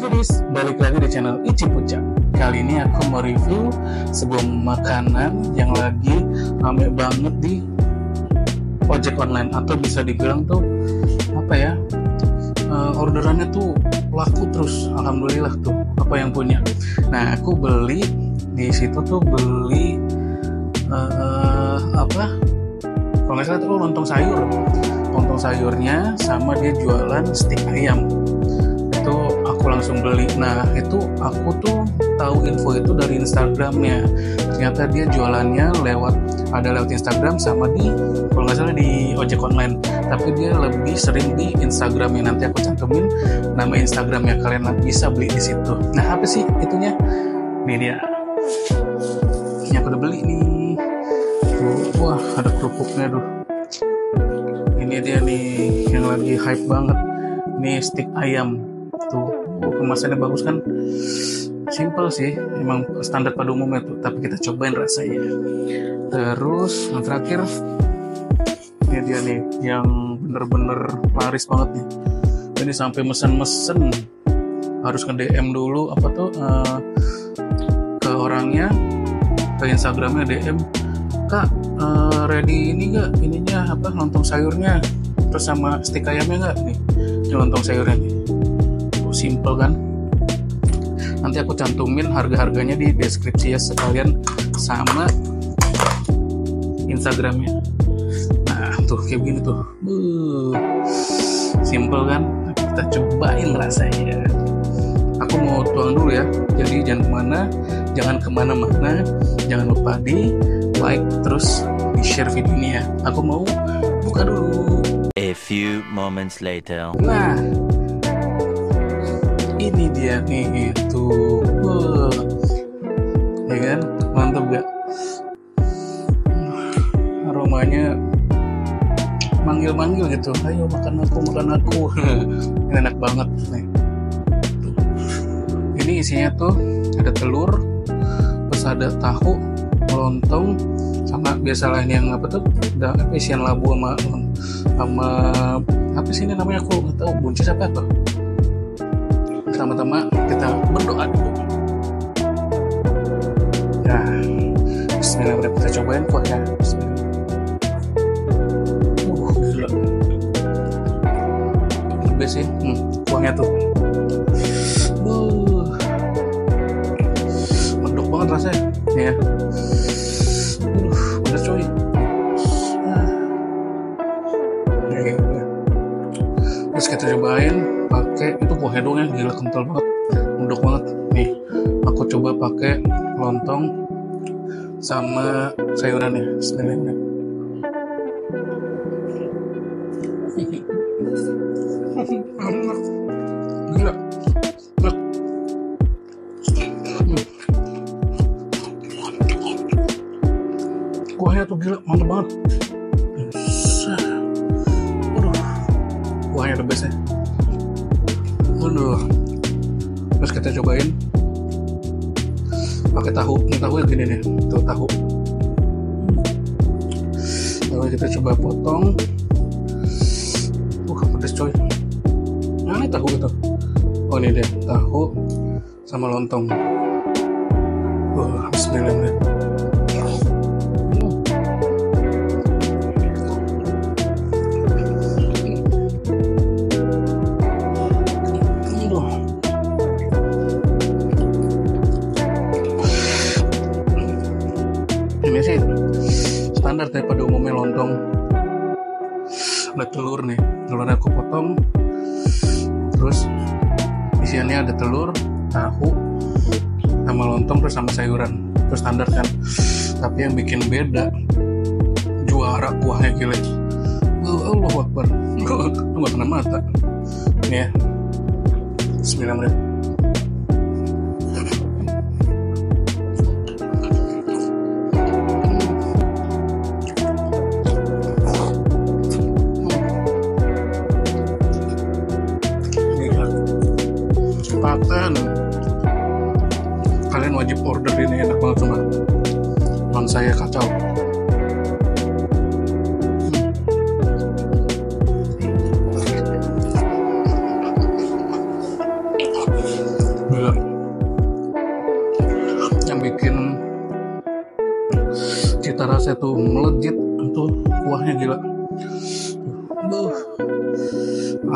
Foodies, balik lagi di channel Ici Pucak. Kali ini aku mau review sebuah makanan yang lagi rame banget di ojek online, atau bisa dibilang tuh apa ya, orderannya tuh laku terus. Alhamdulillah tuh apa yang punya. Nah, aku beli di situ tuh beli kalau nggak salah tuh lontong sayurnya, sama dia jualan stik ayam. Itu aku langsung beli. Nah, itu aku tuh tahu info itu dari Instagramnya. Ternyata dia jualannya lewat Instagram sama di, kalau nggak salah, di ojek online. Tapi dia lebih sering di Instagramnya. Nanti aku cantumin nama Instagramnya, kalian bisa beli di situ. Nah, apa sih itunya? Ini dia. Ini aku udah beli nih. Wah, ada kerupuknya tuh. Ini dia nih yang lagi hype banget. Ini stik ayam tuh. Kemasannya bagus kan? Simple sih, emang standar pada umumnya tuh. Tapi kita cobain rasanya. Terus yang terakhir, ini dia nih yang bener-bener laris banget nih. Ini sampai mesen-mesen harus nge-DM dulu ke orangnya, ke Instagramnya DM, Kak, ready ini nggak, ininya lontong sayurnya, terus sama stik ayamnya nggak nih, ini lontong sayurnya nih. Simple kan? Nanti aku cantumin harga-harganya di deskripsi ya, sekalian sama Instagramnya. Nah tuh kayak begini tuh, simple kan? Kita cobain rasanya. Aku mau tuang dulu ya, jadi jangan kemana-mana, jangan lupa di like, terus di share video ini ya. Aku mau buka dulu. A few moments later. Nah, ini dia nih, itu ya kan, mantap gak? Aromanya manggil-manggil gitu, ayo makan aku. Ini enak banget nih. Ini isinya tuh ada telur, terus ada tahu, lontong, sama biasa lain yang ada isian labu sama apa sih ini namanya, aku nggak tahu, buncis apa tuh. Pertama-tama kita berdoa dulu. Nah, bismillah, kita cobain kok ya. Bismillah. Gila. Lebih sih, kuahnya tuh. Medok banget rasanya, ya. Udah coy. Terus kita cobain pakai itu kuahnya dong ya, gila kental banget, medok banget. Nih, aku coba pakai lontong sama sayurannya. Bismillah. Gila. Kuahnya tuh gila, mantap banget. Kuahnya the best ya. Terus kita cobain pakai tahu. Ini tahu yang gini nih, tuh tahu. Lalu kita coba potong. Pedes coy. Nah, ini tahu gitu. Oh, ini dia tahu sama lontong. Bismillah. Ini sih standar daripada umumnya lontong. Ada telur nih, telurnya aku potong, terus isiannya ada telur, tahu, sama lontong, terus sama sayuran. Terus standar kan. Tapi yang bikin beda, juara kuahnya gila. Allahu Akbar. Lu gak kena mata. Nih ya. Bismillahirrahmanirrahim. Kalian wajib order ini, enak banget cuma non saya kacau. Gila. Yang bikin cita rasa itu melejit itu kuahnya gila.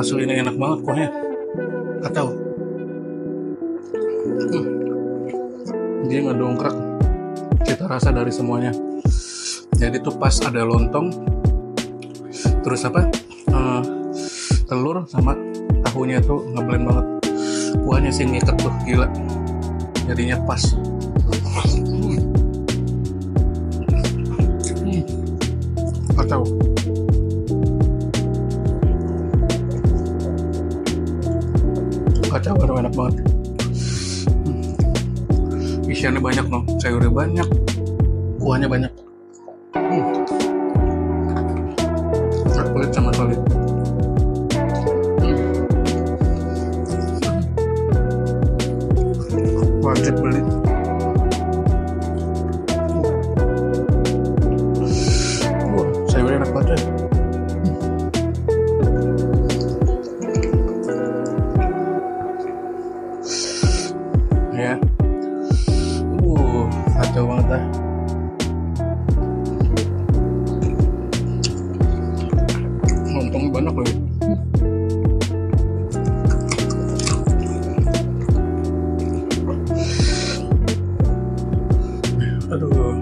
Asli ini enak banget kuahnya, kacau. Dia ngedongkrak cita rasa dari semuanya. Jadi tuh pas ada lontong, terus telur sama tahunya tuh ngeblend banget. Kuahnya sih ngikat tuh gila, jadinya pas. Kacau. Kacau, enak banget. Isiannya banyak loh, sayurnya banyak, kuahnya banyak. Gak pelit sama sekali. Wajib beli. Sayurnya enak banget ya. Ya. Kacau banget dah. Lontongnya banyak loh. Aduh,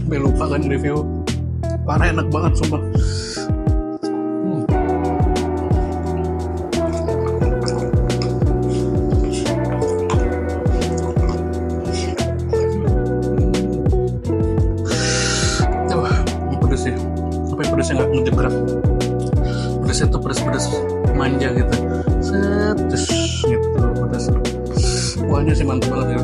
gue lupa kan review. Parah enak banget sumpah. Pedes sih, tapi pedesnya nggak ngejebrak. Pedesnya tuh pedes manja gitu. Terus gitu pedes. Kuahnya sih mantap banget ya.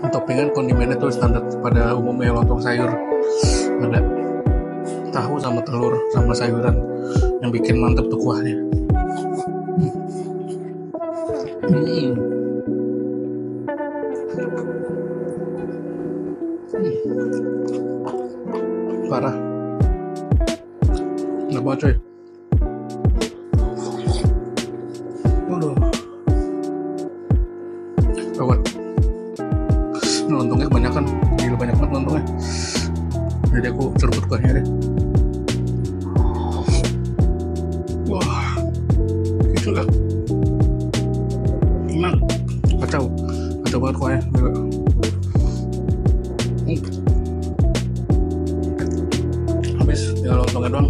Toppingan kondimennya tuh standar pada umumnya lontong sayur. Ada tahu sama telur sama sayuran, yang bikin mantep tuh kuahnya. Parah, enak banget coy. Waduh, banget. Ini lontongnya kebanyakan, gila banyak banget lontongnya. Jadi aku seruput kuahnya deh. Wah, gitu lah. Enak, kacau banget kuahnya. Habis tinggal lontongnya doang.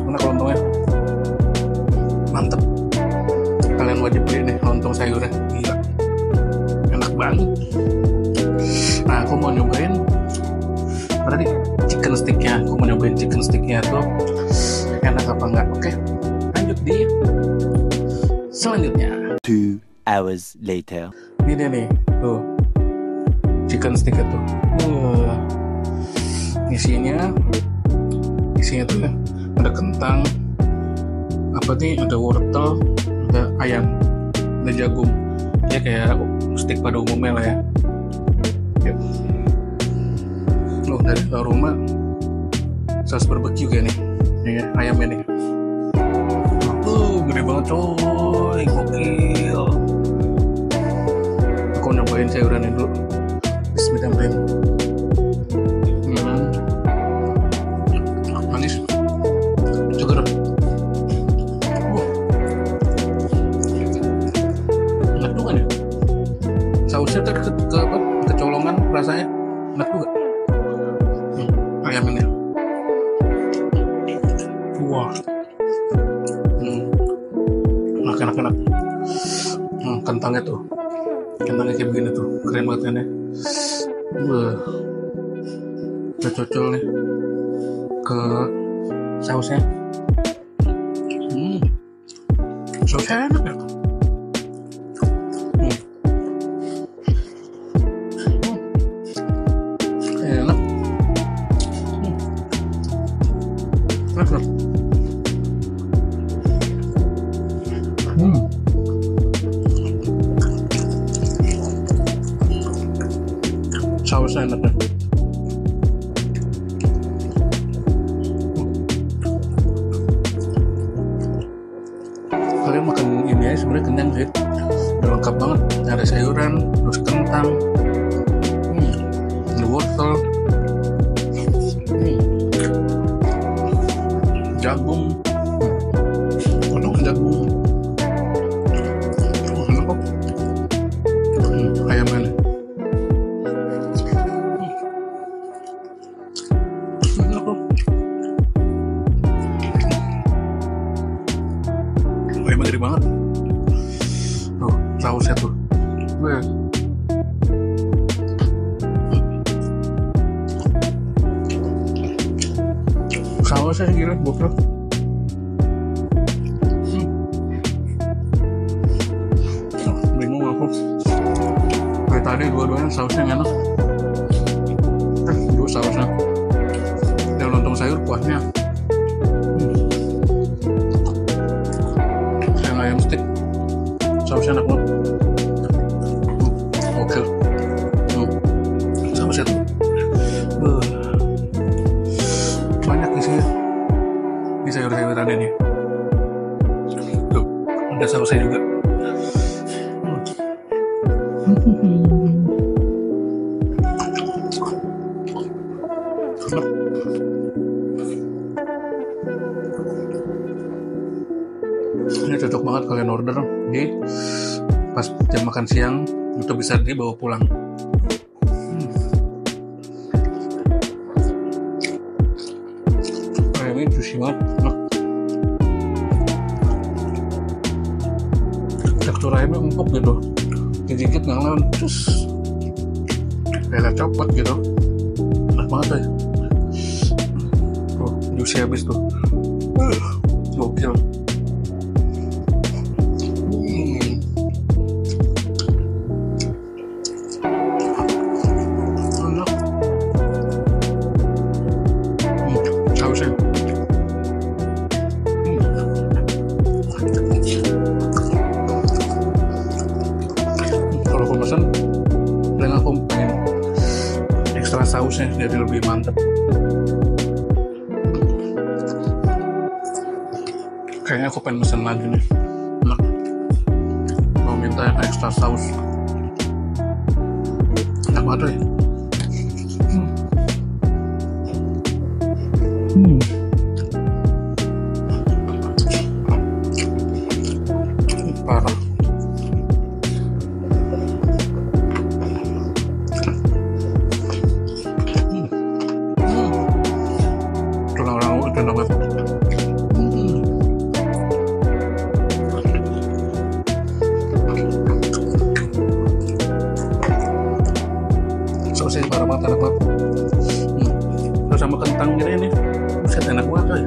Enak lontongnya, mantep. Kalian wajib beli nih lontong sayurnya, gila, enak banget. Nah, aku mau nyobain apa tadi, chicken sticknya. Aku mau nyobain chicken sticknya tuh enak apa enggak. Oke, lanjut di selanjutnya. 2 hours later. Ini dia nih, tuh chicken stick itu. Isinya tuh ya, ada kentang, apa nih, ada wortel, ada ayam, ada jagung. Ya kayak stick pada umumnya lah ya. Dari aroma saus barbeque kayak nih, ya, ayamnya nih. Gede banget coy, gokil. Aku nyobain sayurannya dulu. Bismillahirrahmanirrahim. Manis, seger. Enak juga nih. Sausnya tadi kecolongan rasanya, enak juga. Ayam ini. Wah. Enak. Kentangnya kayak begini tuh, keren banget kan ya. Udah cocol nih ke sausnya. Sausnya enak ya. Enak. Enak. Sausnya enak ya. kalian makan ini aja sebenarnya kenyang sih, udah lengkap banget. Ada sayuran, terus kentang, ada wortel, jagung, potongan jagung, enak kok. Ayamnya nih. Enak kok. Ayamnya gede banget. Tuh, sausnya tuh. Weh. Sausnya gila, gokil. Bingung aku. Kayak tadi dua-duanya sausnya enak. Dua sausnya. Yang lontong sayur kuahnya. Yang ayam stick. Sausnya enak banget. Gokil. Sausnya tuh. Banyak isinya. Ini sayur-sayuran ini. Tuh, ada sausnya juga. Ini cocok banget kalian order di pas jam makan siang, itu bisa dibawa pulang. Ayamnya juicy banget. Tekstur ayamnya empuk gitu, dikit nggak ngelawan, terus kayak copot gitu, enak banget aja. Tuh, juicy habis tuh. Gokil. Sausnya. Kalau aku pesan, paling aku pengen ekstra sausnya jadi lebih mantep. Kayaknya aku pengen pesen lagi nih. Enak. Mau minta yang ekstra saus. Enak banget ya. Parah. Tulang-tulang itu enak banget. Sausnya parah banget, enak banget. Terus sama kentangnya ini, buset enak banget coy.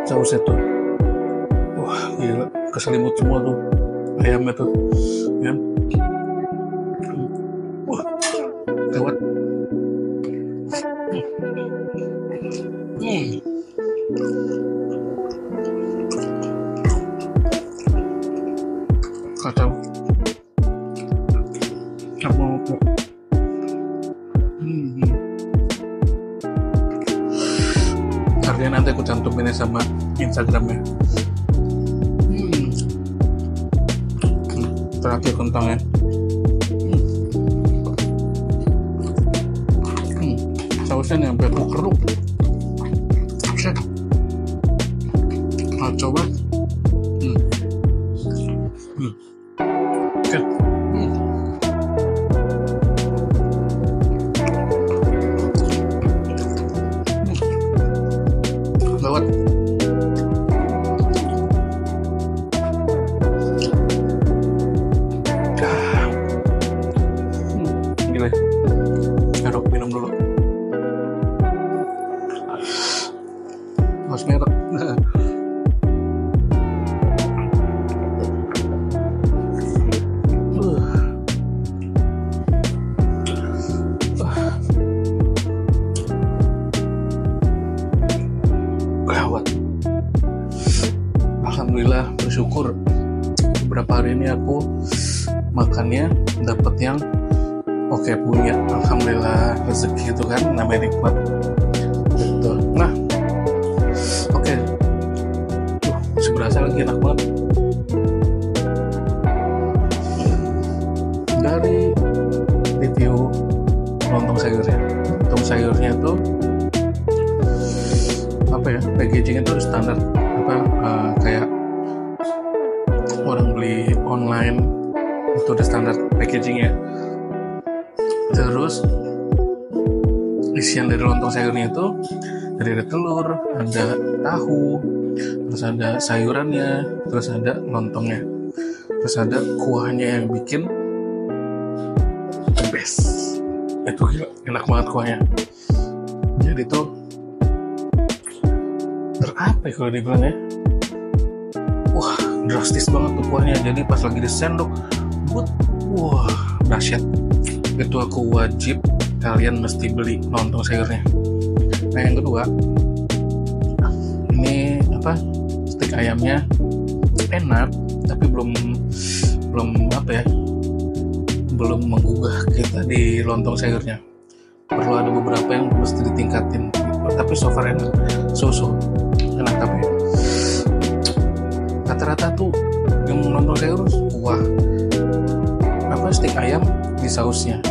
Sausnya tuh, wah gila, keselimut semua tuh ayamnya tuh, ya. Wah, gawat. Kacau. Harganya nanti aku cantumin sama Instagramnya. Terakhir kentangnya. Sausnya nyampe keruk. Buset. Coba. Oke. Lewat. Gila. Aduh, minum dulu. Mas merek. Gawat. Alhamdulillah, bersyukur beberapa hari ini aku makannya dapat yang oke punya, alhamdulillah rezeki itu kan namanya nikmat gitu. Nah oke, masih berasa lagi enak banget. Dari review lontong sayurnya tuh apa ya, packagingnya tuh standar kayak orang beli online itu udah standar packagingnya. Terus isian dari lontong sayurnya itu dari ada telur, ada tahu, terus ada sayurannya, terus ada lontongnya, terus ada kuahnya yang bikin the best. Itu gila, enak banget kuahnya. Jadi tuh apa ya kalau dibilang ya, wah drastis banget tuh kuahnya. Jadi pas lagi disendok, wah dahsyat. Itu aku wajib kalian mesti beli lontong sayurnya. Nah yang kedua, ini apa, stik ayamnya enak tapi belum apa ya, belum menggugah kita di lontong sayurnya. Perlu ada beberapa yang mesti ditingkatin. Tapi so far enak, enak. Tapi rata-rata tuh yang lontong sayur kuah apa, stik ayam di sausnya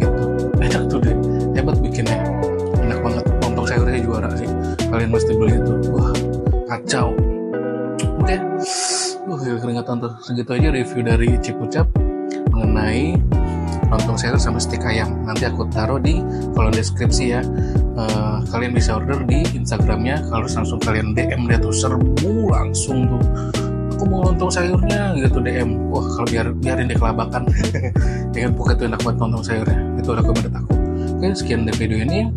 gitu, enak tuh deh, hebat bikinnya, enak banget. Lontong sayurnya juara sih, kalian mesti beli itu, wah kacau. Oke, keringetan tuh. Segitu aja review dari Cipucap mengenai lontong sayur sama stik ayam. Nanti aku taruh di kolom deskripsi ya. Kalian bisa order di Instagramnya. Kalau langsung kalian DM dia tuh serbu langsung tuh, aku mau lontong sayurnya gitu, DM. Wah kalau biarin deh kelabakan. Ya kan, pokoknya tuh enak banget lontong sayurnya. Itu recommended aku. Oke, sekian dari video ini.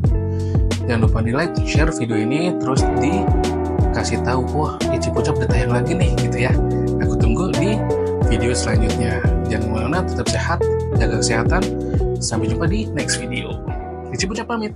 Jangan lupa di like, share video ini, terus dikasih tahu, wah Cipucap udah tayang lagi nih gitu ya. Aku tunggu di video selanjutnya. Jangan kemana-mana, tetap sehat, jaga kesehatan. Sampai jumpa di next video. Cipucap pamit.